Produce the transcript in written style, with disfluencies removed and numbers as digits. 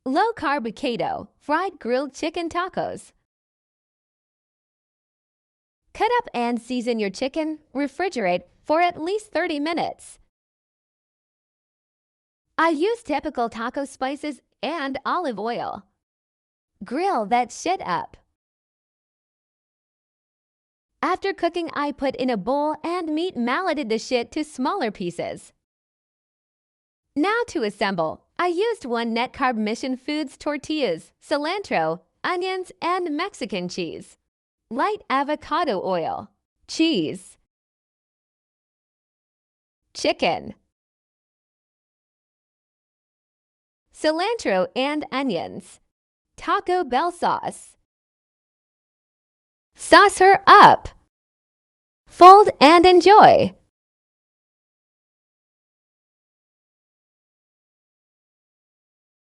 Low Carb Keto Fried Grilled Chicken Tacos. Cut up and season your chicken, refrigerate for at least 30 minutes. I use typical taco spices and olive oil. Grill that shit up. After cooking, I put in a bowl and meat malleted the shit to smaller pieces. Now to assemble. I used 1 net carb Mission Foods tortillas, cilantro, onions, and Mexican cheese. Light avocado oil. Cheese. Chicken. Cilantro and onions. Taco Bell sauce. Sauce her up. Fold and enjoy.